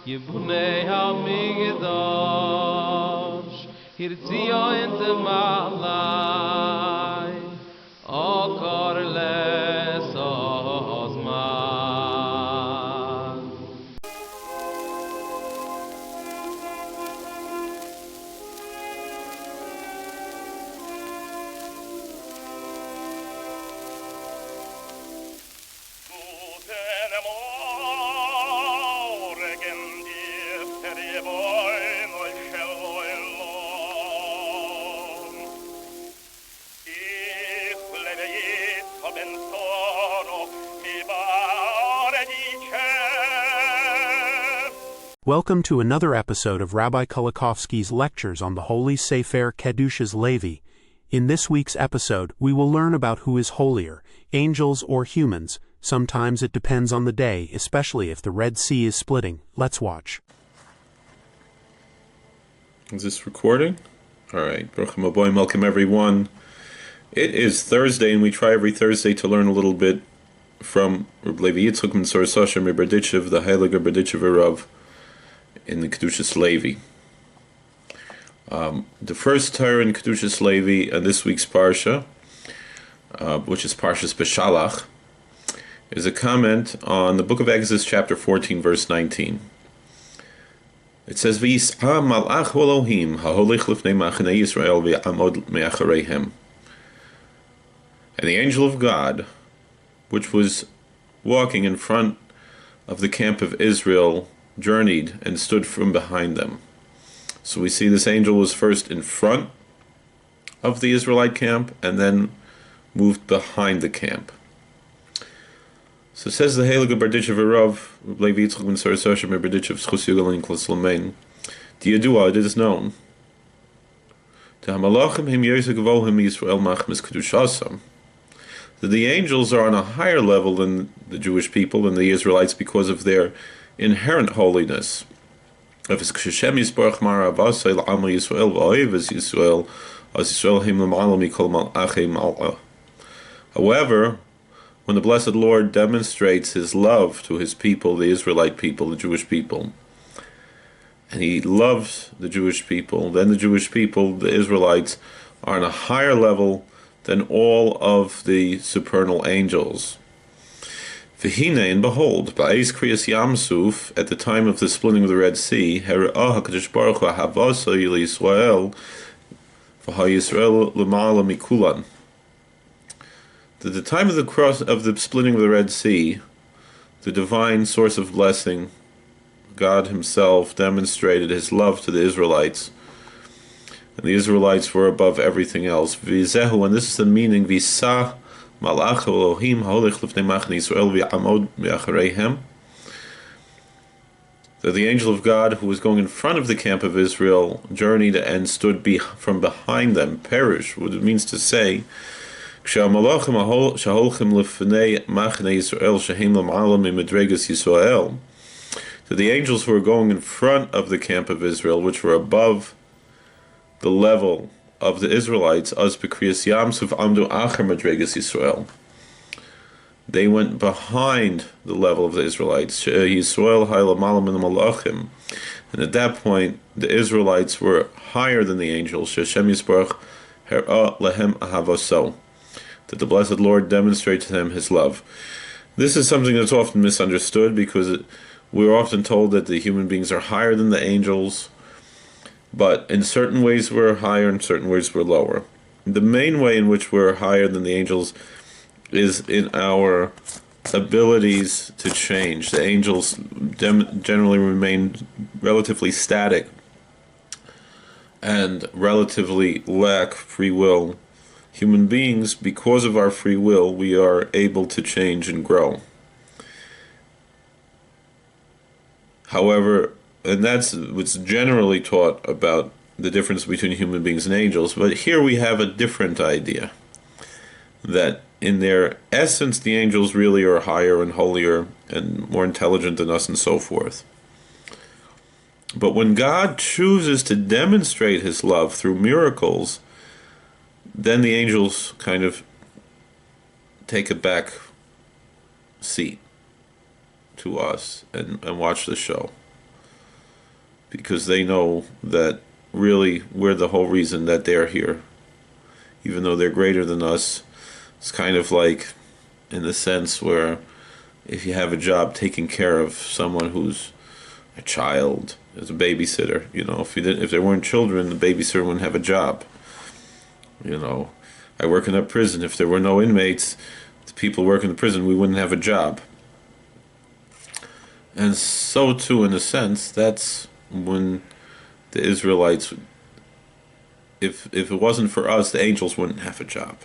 Yibunei HaMikdash Hirtzio in the Malai Okor les Ozman. Welcome to another episode of Rabbi Kulikovsky's lectures on the Holy Sefer Kedushas Levi. In this week's episode, we will learn about who is holier, angels or humans. Sometimes it depends on the day, especially if the Red Sea is splitting. Let's watch. Is this recording? All right. Baruch Aboim, welcome everyone. It is Thursday, and we try every Thursday to learn a little bit from Rebbe Levi Yitzchak Mensor Sashem Berditchev, the Heilige Berditchev Rav, in the Kedushas Levi. The first Torah in Kedushas Levi and this week's Parsha, which is Parshas Beshalach, is a comment on the book of Exodus chapter 14 verse 19. It says, V'yis'a malach Elohim ha'holich lifnei machanei Yisrael v'ya'amod me'achareihem. And the angel of God, which was walking in front of the camp of Israel, journeyed and stood from behind them. So we see this angel was first in front of the Israelite camp and then moved behind the camp. So it says the Heilige Berditchev Rav, Levi Yitzchak Mensor Sashem Berditchev Schus Yugalin Klas Lamein. The Yadua, it is known. The Hamalachim Him Yosef Gavohim Yisrael Machmes Kedushasam. That the angels are on a higher level than the Jewish people and the Israelites because of their inherent holiness. However, when the blessed Lord demonstrates his love to his people, the Israelite people, the Jewish people, and he loves the Jewish people, then the Jewish people, the Israelites, are on a higher level than all of the supernal angels. V'hine, and behold, ba'eis kriyas Yamsuf, at the time of the splitting of the Red Sea, hera'ah HaKadosh Baruch Hu havasa Yisrael, v'ha'Yisrael l'ma'ala mikulan. At the time of the splitting of the Red Sea, the divine source of blessing, God Himself, demonstrated His love to the Israelites, and the Israelites were above everything else. V'zehu, and this is the meaning, v'sah Malach Elohim ha'olich lifnei machanei Yisrael v'ya'amod me'achareihem. That the angel of God, who was going in front of the camp of Israel, journeyed and stood from behind them. Perish, what it means to say, Kshe'amalachim shaholchim lifnei machanei Yisrael shehem l'ma'ala mi'medregas Yisrael. That the angels who were going in front of the camp of Israel, which were above the level of the Israelites, as bekriyas Yamsuf amdu acher madregas Yisrael. They went behind the level of the Israelites. Yisrael ha'lamala min malachim, and at that point the Israelites were higher than the angels. Shem Yisbarach her'a lehem ahavaso, that the blessed Lord demonstrates to them His love. This is something that's often misunderstood because we're often told that the human beings are higher than the angels. But in certain ways we're higher, in certain ways we're lower. The main way in which we're higher than the angels is in our abilities to change. The angels generally remain relatively static and relatively lack free will. Human beings, because of our free will, we are able to change and grow. However, and that's what's generally taught about the difference between human beings and angels. But here we have a different idea, that in their essence the angels really are higher and holier and more intelligent than us and so forth. But when God chooses to demonstrate His love through miracles, then the angels kind of take a back seat to us and watch the show. because they know that really we're the whole reason that they're here. Even though they're greater than us, it's kind of like in the sense where if you have a job taking care of someone who's a child, as a babysitter, if there weren't children, the babysitter wouldn't have a job. I work in a prison. If there were no inmates, the people who work in the prison, we wouldn't have a job. And so too, in a sense, that's when the Israelites, if it wasn't for us, the angels wouldn't have a job,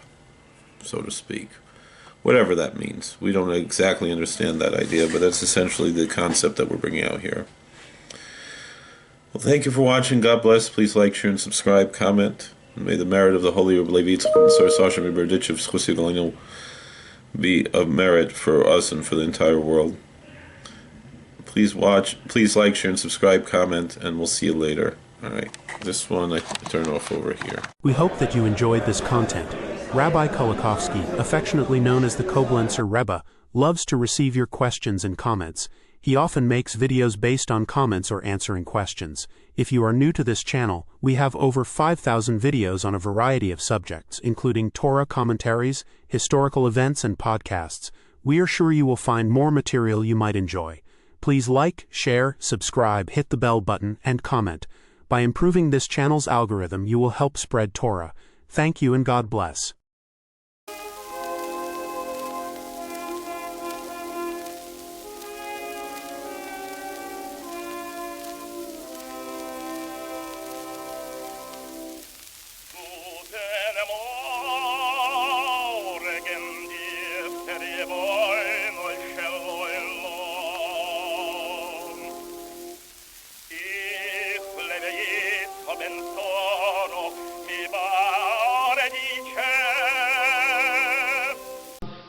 so to speak. Whatever that means. We don't exactly understand that idea, but that's essentially the concept that we're bringing out here. Well, thank you for watching. God bless. Please like, share, and subscribe, comment. And may the merit of the Holy Rebbe Levi be of merit for us and for the entire world. Please like, share, and subscribe, comment, and we'll see you later. Alright, this one I turn off over here. We hope that you enjoyed this content. Rabbi Kolakowski, affectionately known as the Koblenzer Rebbe, loves to receive your questions and comments. He often makes videos based on comments or answering questions. If you are new to this channel, we have over 5,000 videos on a variety of subjects, including Torah commentaries, historical events, and podcasts. We are sure you will find more material you might enjoy. Please like, share, subscribe, hit the bell button, and comment. By improving this channel's algorithm, you will help spread Torah. Thank you and God bless.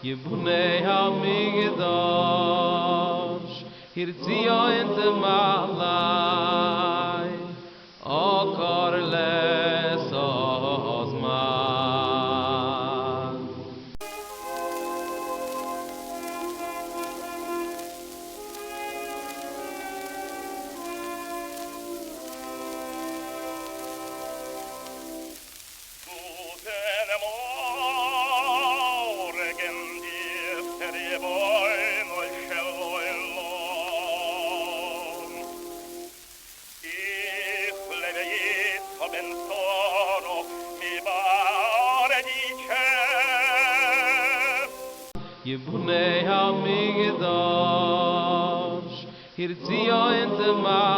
Yibunei HaMikdash Hirtzio ente malai Okor les ozman Yibunei HaMikdash Hirtzio ente malai